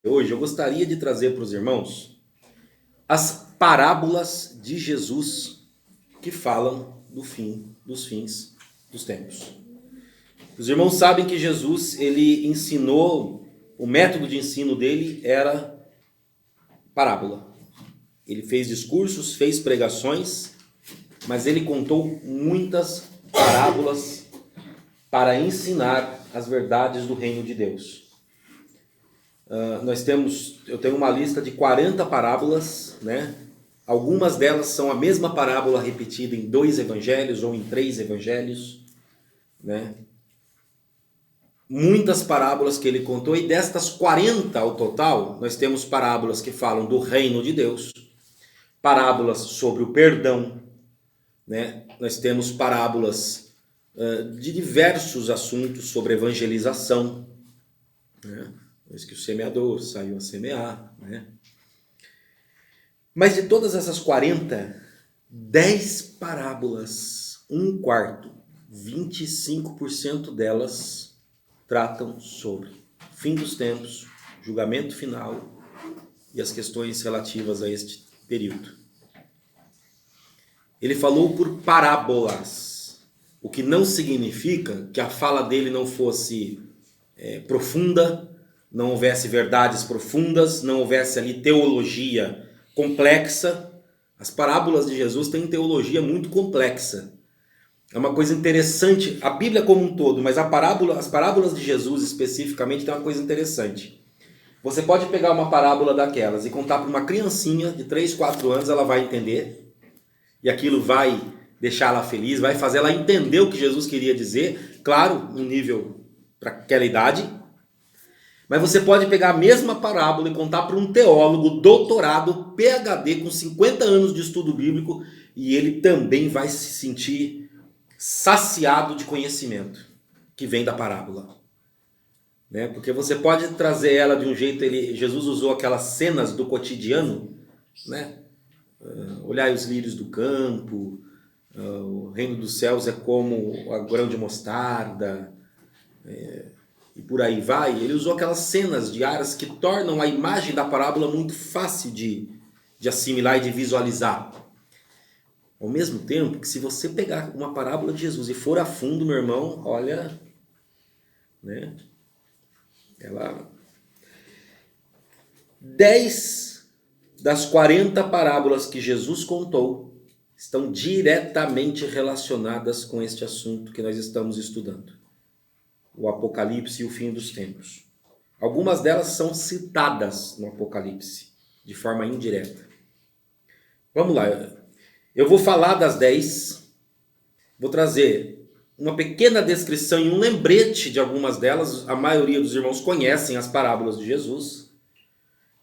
Hoje eu gostaria de trazer para os irmãos as parábolas de Jesus que falam do fim dos fins dos tempos. Os irmãos sabem que Jesus, ele ensinou, o método de ensino dele era parábola. Ele fez discursos, fez pregações, mas ele contou muitas parábolas para ensinar as verdades do reino de Deus. Eu tenho uma lista de 40 parábolas, né? Algumas delas são a mesma parábola repetida em 2 evangelhos ou em 3 evangelhos, né? Muitas parábolas que ele contou, e destas 40 ao total, nós temos parábolas que falam do reino de Deus, parábolas sobre o perdão, né? Nós temos parábolas de diversos assuntos sobre evangelização, né? Diz que o semeador saiu a semear, né? Mas de todas essas 40, 10 parábolas, um quarto, 25% delas tratam sobre fim dos tempos, julgamento final e as questões relativas a este período. Ele falou por parábolas, o que não significa que a fala dele não fosse profunda, não houvesse verdades profundas, não houvesse ali teologia complexa. As parábolas de Jesus têm teologia muito complexa. É uma coisa interessante, a Bíblia como um todo, mas as parábolas de Jesus especificamente tem uma coisa interessante. Você pode pegar uma parábola daquelas e contar para uma criancinha de 3, 4 anos, ela vai entender, e aquilo vai deixar ela feliz, vai fazer ela entender o que Jesus queria dizer, claro, no nível para aquela idade. Mas você pode pegar a mesma parábola e contar para um teólogo doutorado, PhD, com 50 anos de estudo bíblico, e ele também vai se sentir saciado de conhecimento que vem da parábola. Né? Porque você pode trazer ela de um jeito, Jesus usou aquelas cenas do cotidiano, né? Olhai os lírios do campo, o reino dos céus é como o grão de mostarda, e por aí vai. Ele usou aquelas cenas diárias que tornam a imagem da parábola muito fácil de assimilar e de visualizar. Ao mesmo tempo que se você pegar uma parábola de Jesus e for a fundo, meu irmão, olha, né? 10 das 40 parábolas que Jesus contou estão diretamente relacionadas com este assunto que nós estamos estudando. O Apocalipse e o fim dos tempos. Algumas delas são citadas no Apocalipse, de forma indireta. Vamos lá, eu vou falar das 10, vou trazer uma pequena descrição e um lembrete de algumas delas. A maioria dos irmãos conhecem as parábolas de Jesus.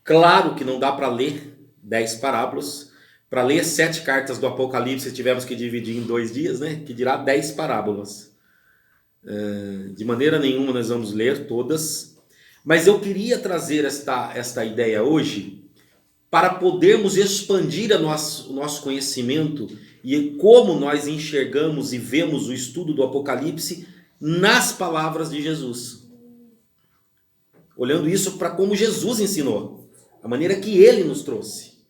Claro que não dá para ler 10 parábolas. Para ler 7 cartas do Apocalipse tivemos que dividir em 2 dias, né? Que dirá 10 parábolas. De maneira nenhuma nós vamos ler todas, mas eu queria trazer esta ideia hoje para podermos expandir o nosso conhecimento e como nós enxergamos e vemos o estudo do Apocalipse nas palavras de Jesus. Olhando isso para como Jesus ensinou, a maneira que ele nos trouxe.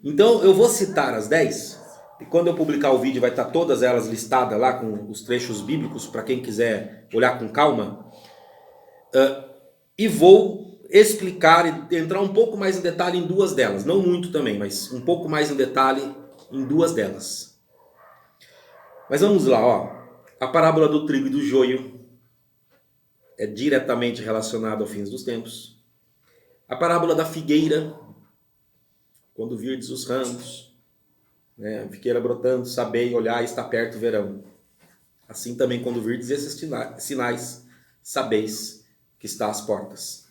Então eu vou citar as 10. E quando eu publicar o vídeo vai estar todas elas listadas lá com os trechos bíblicos para quem quiser olhar com calma. E vou explicar e entrar um pouco mais em detalhe em 2 delas. Não muito também, mas um pouco mais em detalhe em 2 delas. Mas vamos lá, ó. A parábola do trigo e do joio é diretamente relacionada ao fim dos tempos. A parábola da figueira, quando virdes os ramos, né, a figueira brotando, sabei, olhai, está perto o verão. Assim também quando virdes esses sinais, sabeis que está às portas.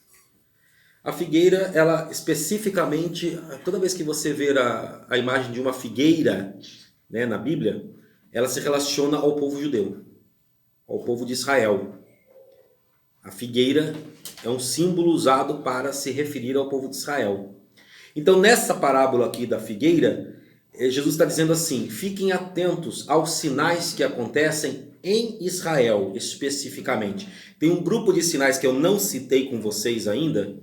A figueira, ela especificamente, toda vez que você ver a imagem de uma figueira, né, na Bíblia, ela se relaciona ao povo judeu, ao povo de Israel. A figueira é um símbolo usado para se referir ao povo de Israel. Então nessa parábola aqui da figueira, Jesus está dizendo assim: fiquem atentos aos sinais que acontecem em Israel, especificamente. Tem um grupo de sinais que eu não citei com vocês ainda,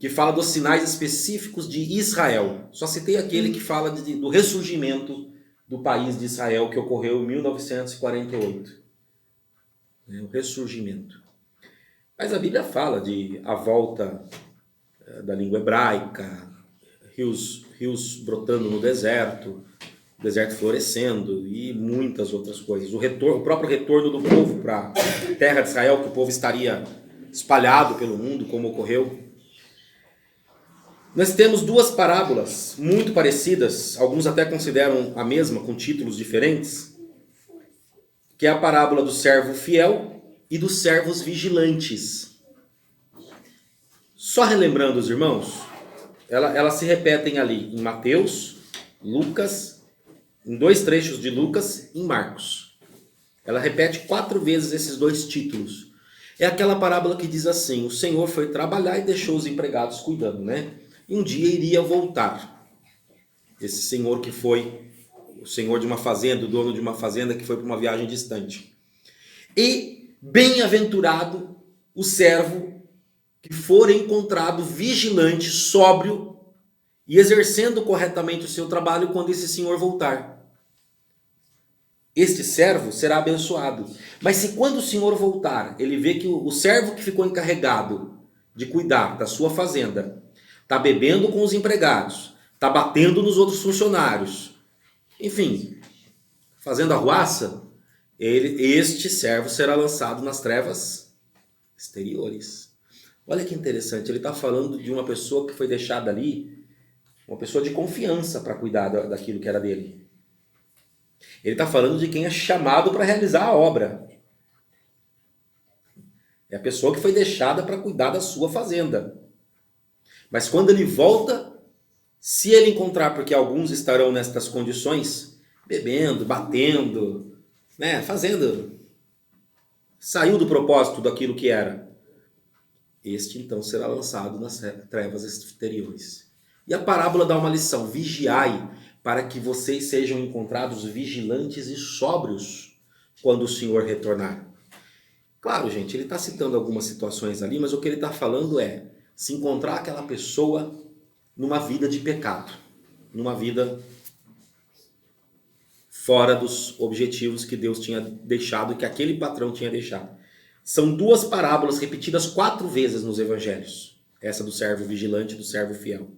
que fala dos sinais específicos de Israel. Só citei aquele que fala do ressurgimento do país de Israel, que ocorreu em 1948. O ressurgimento. Mas a Bíblia fala de a volta da língua hebraica, rios brotando no deserto florescendo e muitas outras coisas. O próprio retorno do povo para a terra de Israel, que o povo estaria espalhado pelo mundo, como ocorreu. Nós temos duas parábolas muito parecidas, alguns até consideram a mesma, com títulos diferentes, que é a parábola do servo fiel e dos servos vigilantes. Só relembrando os irmãos, elas se repetem ali em Mateus, Lucas, em 2 trechos de Lucas e em Marcos. Ela repete 4 vezes esses 2 títulos. É aquela parábola que diz assim: o Senhor foi trabalhar e deixou os empregados cuidando, né? E um dia iria voltar. Esse senhor que foi o senhor de uma fazenda, o dono de uma fazenda que foi para uma viagem distante. E bem-aventurado o servo que for encontrado vigilante, sóbrio e exercendo corretamente o seu trabalho quando esse senhor voltar. Este servo será abençoado. Mas se quando o senhor voltar, ele vê que o servo que ficou encarregado de cuidar da sua fazenda está bebendo com os empregados, está batendo nos outros funcionários, enfim, fazendo arruaça, este servo será lançado nas trevas exteriores. Olha que interessante, ele está falando de uma pessoa que foi deixada ali, uma pessoa de confiança para cuidar daquilo que era dele. Ele está falando de quem é chamado para realizar a obra. É a pessoa que foi deixada para cuidar da sua fazenda. Mas quando ele volta, se ele encontrar, porque alguns estarão nestas condições, bebendo, batendo, né, saiu do propósito daquilo que era. Este então será lançado nas trevas exteriores. E a parábola dá uma lição: vigiai, para que vocês sejam encontrados vigilantes e sóbrios quando o Senhor retornar. Claro, gente, ele está citando algumas situações ali, mas o que ele está falando é se encontrar aquela pessoa numa vida de pecado, numa vida fora dos objetivos que Deus tinha deixado, que aquele patrão tinha deixado. São 2 parábolas repetidas 4 vezes nos evangelhos. Essa do servo vigilante e do servo fiel.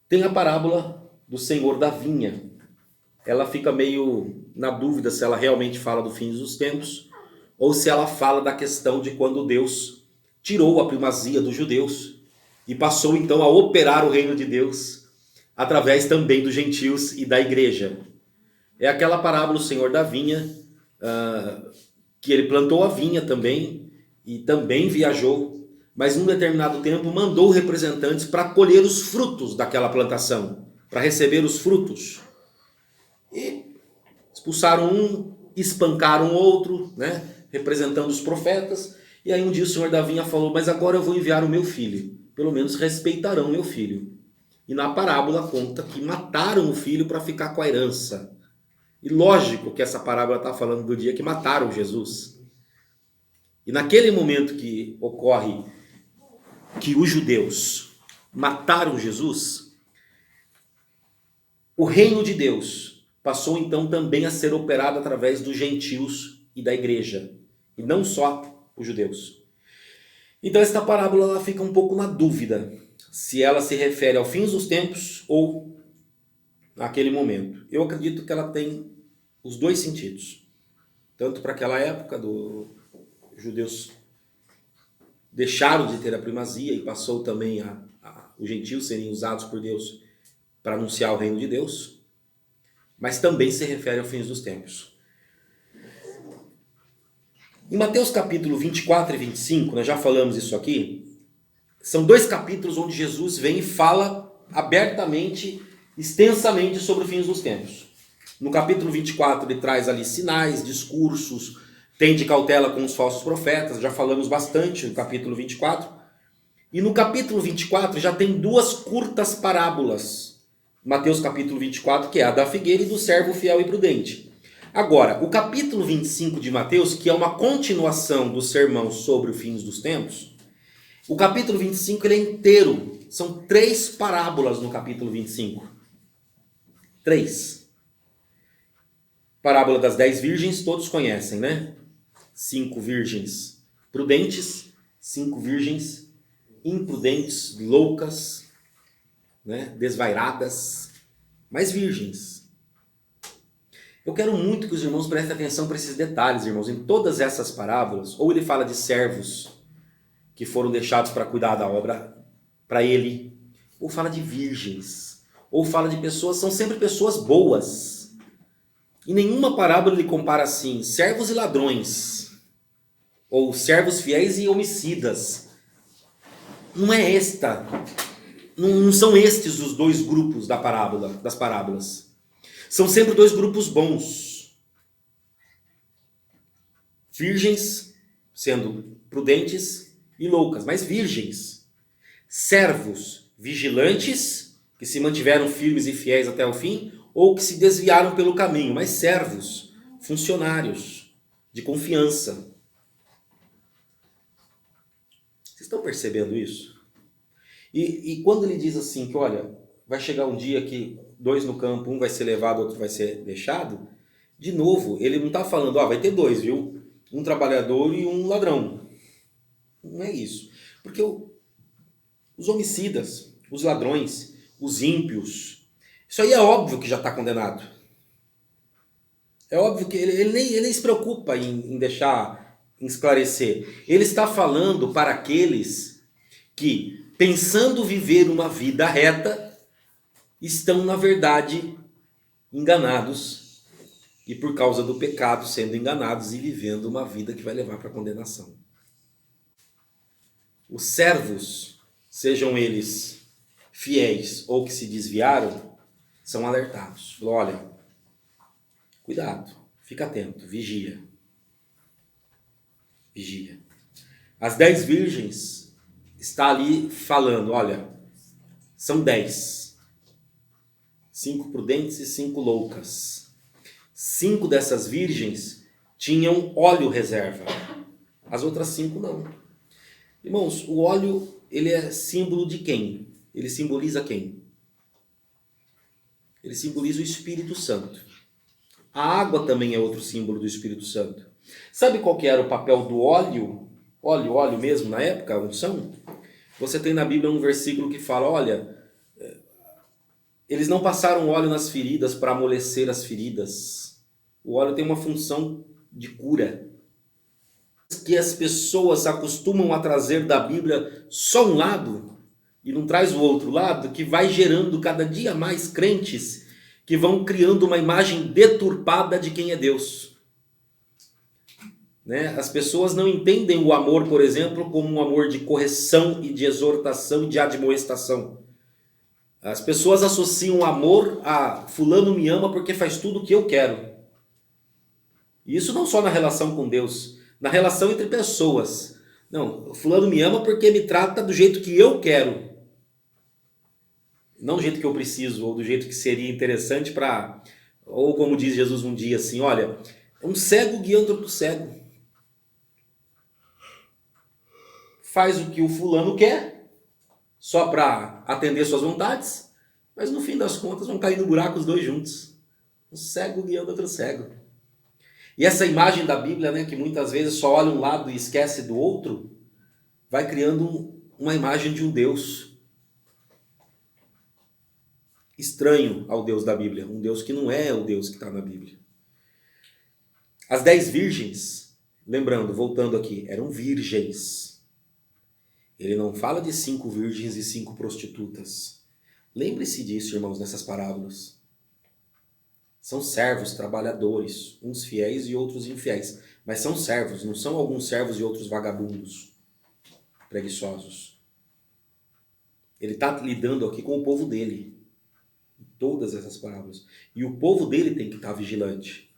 Tem a parábola do senhor da vinha. Ela fica meio na dúvida se ela realmente fala do fim dos tempos ou se ela fala da questão de quando Deus tirou a primazia dos judeus e passou então a operar o reino de Deus através também dos gentios e da igreja. É aquela parábola do senhor da vinha, que ele plantou a vinha também e também viajou, mas num determinado tempo mandou representantes para colher os frutos daquela plantação, para receber os frutos. E expulsaram um, espancaram outro, né, representando os profetas. E aí um dia o senhor da vinha falou: mas agora eu vou enviar o meu filho, pelo menos respeitarão meu filho. E na parábola conta que mataram o filho para ficar com a herança. E lógico que essa parábola está falando do dia que mataram Jesus. E naquele momento que ocorre que os judeus mataram Jesus, o reino de Deus passou então também a ser operado através dos gentios e da igreja, e não só os judeus. Então esta parábola ela fica um pouco na dúvida se ela se refere ao fim dos tempos ou naquele momento. Eu acredito que ela tem os 2 sentidos. Tanto para aquela época, os judeus deixaram de ter a primazia e passou também os gentios serem usados por Deus para anunciar o reino de Deus, mas também se refere ao fim dos tempos. Em Mateus capítulo 24 e 25, nós já falamos isso aqui, são 2 capítulos onde Jesus vem e fala abertamente, extensamente sobre o fim dos tempos. No capítulo 24 ele traz ali sinais, discursos, tem de cautela com os falsos profetas, já falamos bastante no capítulo 24. E no capítulo 24 já tem 2 curtas parábolas. Mateus capítulo 24, que é a da figueira e do servo fiel e prudente. Agora, o capítulo 25 de Mateus, que é uma continuação do sermão sobre o fim dos tempos, O capítulo 25 ele é inteiro. São 3 parábolas no capítulo 25. 3. Parábola das 10 virgens, todos conhecem, né? 5 virgens prudentes, 5 virgens imprudentes, loucas, né? Desvairadas, mas virgens. Eu quero muito que os irmãos prestem atenção para esses detalhes, irmãos. Em todas essas parábolas, ou ele fala de servos que foram deixados para cuidar da obra para ele, ou fala de virgens, ou fala de pessoas, são sempre pessoas boas. Em nenhuma parábola ele compara assim, servos e ladrões, ou servos fiéis e homicidas. Não é esta, não são estes os 2 grupos da parábola, das parábolas. São sempre 2 grupos bons. Virgens, sendo prudentes e loucas, mas virgens. Servos, vigilantes, que se mantiveram firmes e fiéis até o fim, ou que se desviaram pelo caminho, mas servos, funcionários, de confiança. Vocês estão percebendo isso? E quando ele diz assim, que olha, vai chegar um dia que 2 no campo, um vai ser levado, outro vai ser deixado, de novo, ele não está falando, vai ter 2, viu? Um trabalhador e um ladrão. Não é isso. Porque os homicidas, os ladrões, os ímpios, isso aí é óbvio que já está condenado. É óbvio que ele nem se preocupa em deixar, em esclarecer. Ele está falando para aqueles que, pensando viver uma vida reta, estão, na verdade, enganados e por causa do pecado sendo enganados e vivendo uma vida que vai levar para a condenação. Os servos, sejam eles fiéis ou que se desviaram, são alertados. Olha, cuidado, fica atento, vigia. Vigia. As 10 virgens está ali falando, olha, são 10. 5 prudentes e 5 loucas. 5 dessas virgens tinham óleo reserva. As outras 5 não. Irmãos, o óleo, ele é símbolo de quem? Ele simboliza quem? Ele simboliza o Espírito Santo. A água também é outro símbolo do Espírito Santo. Sabe qual que era o papel do óleo? Óleo mesmo, na época, a unção? Você tem na Bíblia um versículo que fala, olha, eles não passaram óleo nas feridas para amolecer as feridas. O óleo tem uma função de cura. Que as pessoas acostumam a trazer da Bíblia só um lado e não traz o outro lado, que vai gerando cada dia mais crentes que vão criando uma imagem deturpada de quem é Deus. Né? As pessoas não entendem o amor, por exemplo, como um amor de correção e de exortação e de admoestação. As pessoas associam o amor a fulano me ama porque faz tudo o que eu quero. E isso não só na relação com Deus, na relação entre pessoas. Não, fulano me ama porque me trata do jeito que eu quero. Não do jeito que eu preciso, ou do jeito que seria interessante para... Ou como diz Jesus um dia assim, olha, um cego guiando outro cego. Faz o que o fulano quer, só para atender suas vontades, mas no fim das contas vão cair no buraco os 2 juntos. Um cego guiando outro cego. E essa imagem da Bíblia, né, que muitas vezes só olha um lado e esquece do outro, vai criando uma imagem de um Deus estranho ao Deus da Bíblia. Um Deus que não é o Deus que está na Bíblia. As 10 virgens, lembrando, voltando aqui, eram virgens. Ele não fala de 5 virgens e 5 prostitutas. Lembre-se disso, irmãos, nessas parábolas. São servos, trabalhadores, uns fiéis e outros infiéis. Mas são servos, não são alguns servos e outros vagabundos, preguiçosos. Ele está lidando aqui com o povo dele. Em todas essas parábolas. E o povo dele tem que estar vigilante.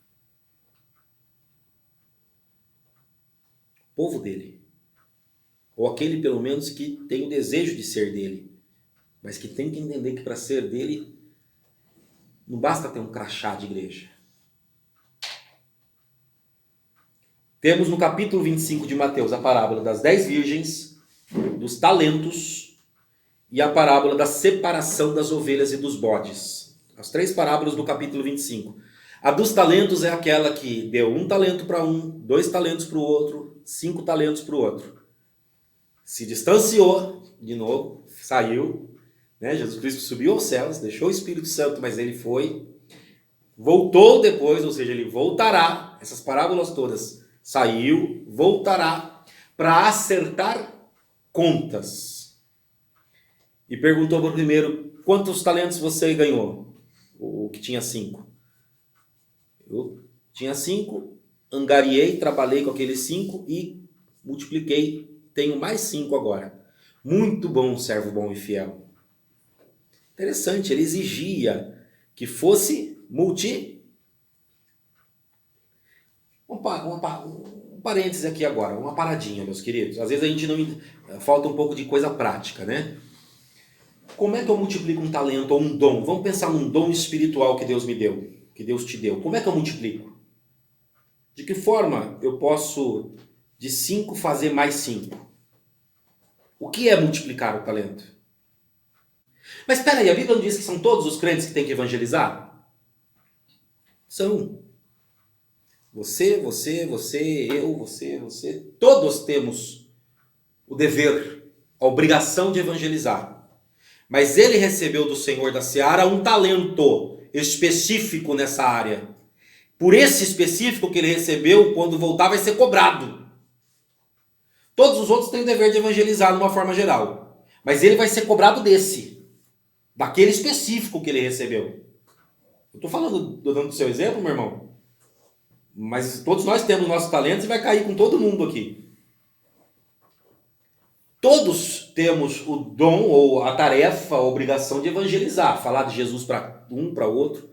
O povo dele. Ou aquele, pelo menos, que tem o desejo de ser dele. Mas que tem que entender que para ser dele, não basta ter um crachá de igreja. Temos no capítulo 25 de Mateus a parábola das 10 virgens dos talentos e a parábola da separação das ovelhas e dos bodes. As 3 parábolas do capítulo 25. A dos talentos é aquela que deu 1 talento para um, 2 talentos para o outro, 5 talentos para o outro. Se distanciou, de novo, saiu, né? Jesus Cristo subiu aos céus, deixou o Espírito Santo, mas ele foi, voltou depois, ou seja, ele voltará, essas parábolas todas, saiu, voltará para acertar contas. E perguntou para o primeiro, quantos talentos você ganhou? O que tinha 5. Eu tinha 5, angariei, trabalhei com aqueles 5 e multipliquei. Tenho mais 5 agora. Muito bom, servo bom e fiel. Interessante, ele exigia que fosse Um parênteses aqui agora, uma paradinha, meus queridos. Às vezes a gente não... Falta um pouco de coisa prática, né? Como é que eu multiplico um talento ou um dom? Vamos pensar num dom espiritual que Deus me deu, que Deus te deu. Como é que eu multiplico? De que forma eu posso, de 5, fazer mais 5? O que é multiplicar o talento? Mas espera aí, a Bíblia não diz que são todos os crentes que têm que evangelizar? São. Você, eu, todos temos o dever, a obrigação de evangelizar. Mas ele recebeu do Senhor da Seara um talento específico nessa área. Por esse específico que ele recebeu, quando voltar vai ser cobrado. Todos os outros têm o dever de evangelizar de uma forma geral. Mas ele vai ser cobrado daquele específico que ele recebeu. Eu estou falando, estou dando o seu exemplo, meu irmão. Mas todos nós temos nossos talentos e vai cair com todo mundo aqui. Todos temos o dom ou a tarefa, a obrigação de evangelizar, falar de Jesus para um, para outro.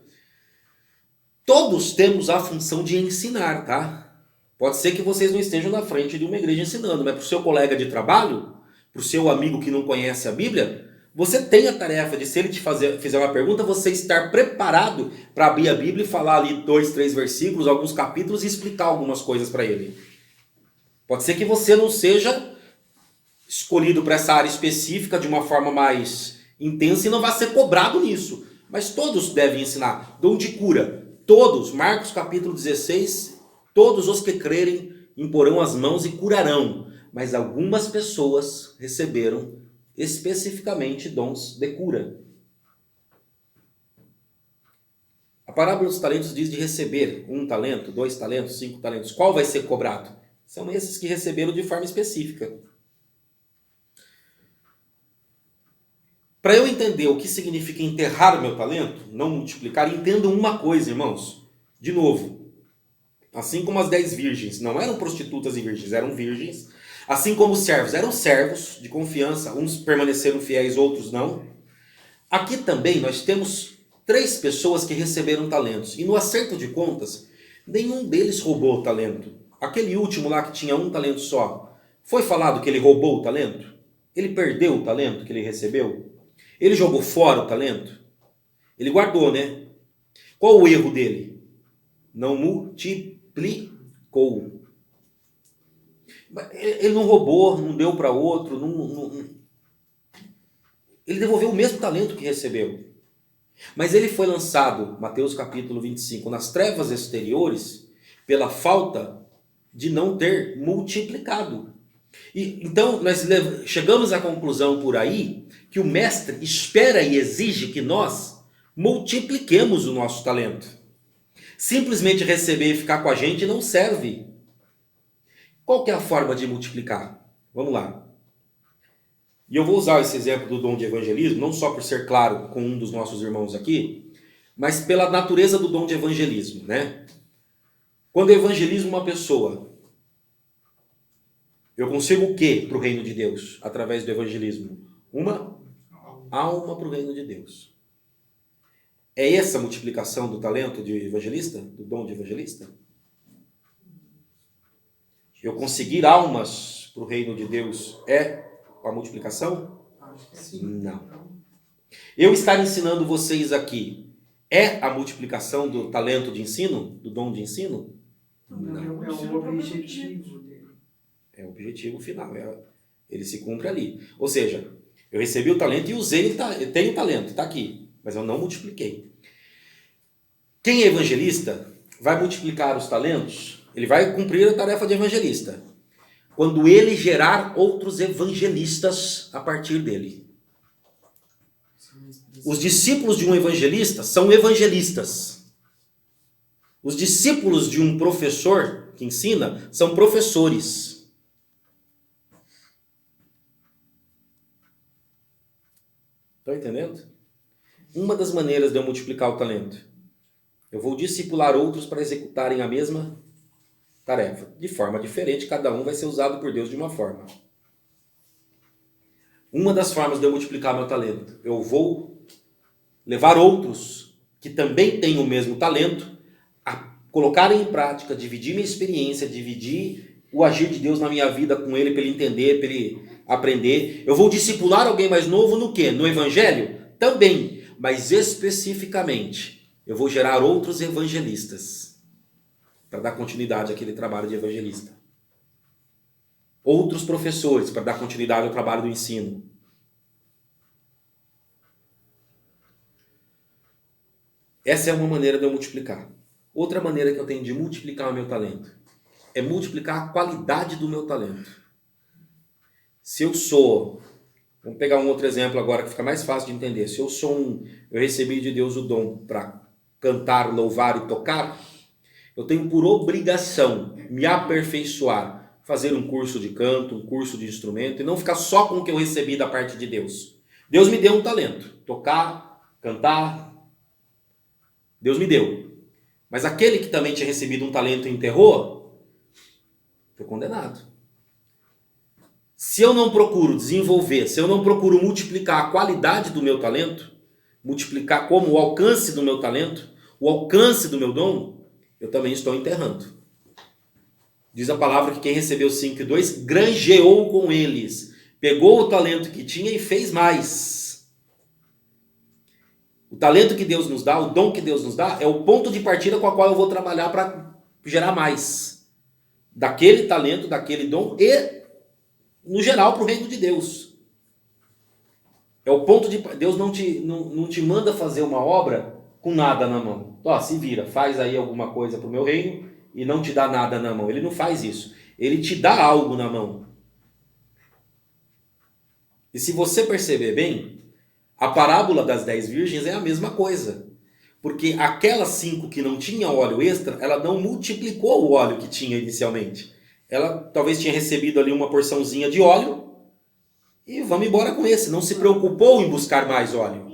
Todos temos a função de ensinar, tá? Pode ser que vocês não estejam na frente de uma igreja ensinando, mas para o seu colega de trabalho, para o seu amigo que não conhece a Bíblia, você tem a tarefa de, se ele te fizer uma pergunta, você estar preparado para abrir a Bíblia e falar ali 2, 3 versículos, alguns capítulos e explicar algumas coisas para ele. Pode ser que você não seja escolhido para essa área específica de uma forma mais intensa e não vai ser cobrado nisso. Mas todos devem ensinar. Dom de cura. Todos. Marcos capítulo 16. Todos os que crerem imporão as mãos e curarão. Mas algumas pessoas receberam especificamente dons de cura. A parábola dos talentos diz de receber 1 talento, 2 talentos, 5 talentos. Qual vai ser cobrado? São esses que receberam de forma específica. Para eu entender o que significa enterrar o meu talento, não multiplicar, entendam uma coisa, irmãos. De novo, assim como as 10 virgens não eram prostitutas e virgens, eram virgens. Assim como os servos eram servos de confiança, uns permaneceram fiéis, outros não. Aqui também nós temos 3 pessoas que receberam talentos. E no acerto de contas, nenhum deles roubou o talento. Aquele último lá que tinha 1 talento só, foi falado que ele roubou o talento? Ele perdeu o talento que ele recebeu? Ele jogou fora o talento? Ele guardou, né? Qual o erro dele? Não multiplicou. Ele não roubou, não deu para outro. Ele devolveu o mesmo talento que recebeu. Mas ele foi lançado, Mateus capítulo 25, nas trevas exteriores, pela falta de não ter multiplicado. Então, nós chegamos à conclusão por aí que o mestre espera e exige que nós multipliquemos o nosso talento. Simplesmente receber e ficar com a gente não serve. Qual que é a forma de multiplicar? Vamos lá. E eu vou usar esse exemplo do dom de evangelismo, não só por ser claro com um dos nossos irmãos aqui, mas pela natureza do dom de evangelismo, né? Quando eu evangelizo uma pessoa, eu consigo o que para o reino de Deus através do evangelismo? Uma alma para o reino de Deus. É essa a multiplicação do talento de evangelista? Do dom de evangelista? Eu conseguir almas para o reino de Deus é a multiplicação? Acho que sim. Não. Eu estar ensinando vocês aqui é a multiplicação do talento de ensino? Do dom de ensino? Não. É o objetivo dele. É o objetivo final. Ele se cumpre ali. Ou seja, eu recebi o talento e usei, eu tenho o talento, está aqui, mas eu não multipliquei. Quem é evangelista vai multiplicar os talentos, ele vai cumprir a tarefa de evangelista, quando ele gerar outros evangelistas a partir dele. Os discípulos de um evangelista são evangelistas. Os discípulos de um professor que ensina são professores. Estão entendendo? Uma das maneiras de eu multiplicar o talento, eu vou discipular outros para executarem a mesma tarefa. De forma diferente, cada um vai ser usado por Deus de uma forma. Uma das formas de eu multiplicar meu talento, eu vou levar outros que também têm o mesmo talento a colocarem em prática, dividir minha experiência, dividir o agir de Deus na minha vida com ele, para ele entender, para ele aprender. Eu vou discipular alguém mais novo no quê? No evangelho? Também, mas especificamente, eu vou gerar outros evangelistas para dar continuidade àquele trabalho de evangelista. Outros professores para dar continuidade ao trabalho do ensino. Essa é uma maneira de eu multiplicar. Outra maneira que eu tenho de multiplicar o meu talento é multiplicar a qualidade do meu talento. Se eu sou, vamos pegar um outro exemplo agora que fica mais fácil de entender. Se eu eu recebi de Deus o dom para cantar, louvar e tocar, eu tenho por obrigação me aperfeiçoar, fazer um curso de canto, um curso de instrumento e não ficar só com o que eu recebi da parte de Deus. Deus me deu um talento, tocar, cantar, Deus me deu. Mas aquele que também tinha recebido um talento e enterrou, foi condenado. Se eu não procuro desenvolver, se eu não procuro multiplicar a qualidade do meu talento, multiplicar como o alcance do meu talento, o alcance do meu dom, eu também estou enterrando. Diz a palavra que quem recebeu 5 e 2, granjeou com eles, pegou o talento que tinha e fez mais. O talento que Deus nos dá, o dom que Deus nos dá, é o ponto de partida com a qual eu vou trabalhar para gerar mais. Daquele talento, daquele dom e, no geral, para o reino de Deus. É o ponto de... Deus não te manda fazer uma obra com nada na mão. Ó, se vira, faz aí alguma coisa para o meu reino e não te dá nada na mão. Ele não faz isso. Ele te dá algo na mão. E se você perceber bem, a parábola das 10 virgens é a mesma coisa. Porque aquelas 5 que não tinham óleo extra, ela não multiplicou o óleo que tinha inicialmente. Ela talvez tinha recebido ali uma porçãozinha de óleo e vamos embora com esse. Não se preocupou em buscar mais óleo.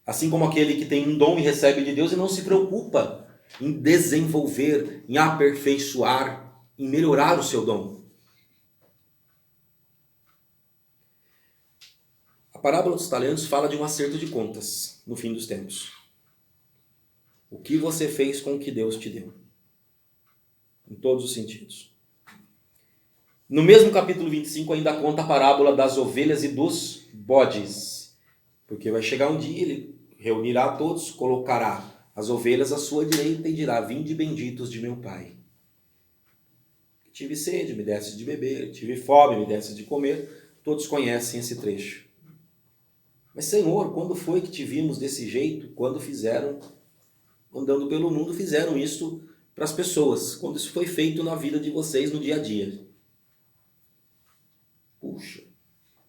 Assim como aquele que tem um dom e recebe de Deus e não se preocupa em desenvolver, em aperfeiçoar, em melhorar o seu dom. A parábola dos talentos fala de um acerto de contas no fim dos tempos. O que você fez com o que Deus te deu? Em todos os sentidos. No mesmo capítulo 25 ainda conta a parábola das ovelhas e dos bodes. Porque vai chegar um dia, ele reunirá a todos, colocará as ovelhas à sua direita e dirá: vinde benditos de meu Pai. Tive sede, me desse de beber, tive fome, me desse de comer. Todos conhecem esse trecho. Mas Senhor, quando foi que te vimos desse jeito? Quando fizeram, andando pelo mundo, fizeram isso para as pessoas. Quando isso foi feito na vida de vocês no dia a dia. Puxa,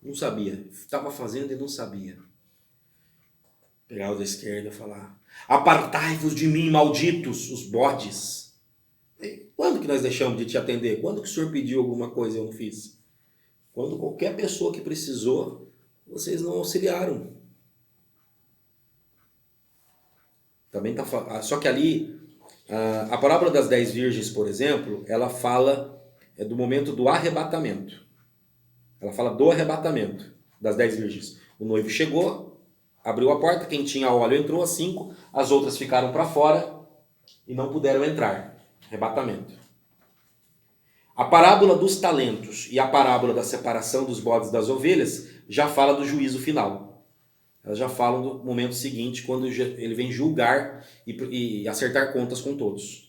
não sabia. Estava fazendo e não sabia. Pegar o da esquerda e falar: apartai-vos de mim, malditos, os bodes. Quando que nós deixamos de te atender? Quando que o Senhor pediu alguma coisa e eu não fiz? Quando qualquer pessoa que precisou, vocês não auxiliaram. Também tá, só que ali, a parábola das 10 virgens, por exemplo, ela fala do momento do arrebatamento. Ela fala do arrebatamento das 10 virgens. O noivo chegou, abriu a porta, quem tinha óleo entrou, as 5, as outras ficaram para fora e não puderam entrar. Arrebatamento. A parábola dos talentos e a parábola da separação dos bodes das ovelhas já fala do juízo final. Elas já falam do momento seguinte, quando ele vem julgar e acertar contas com todos.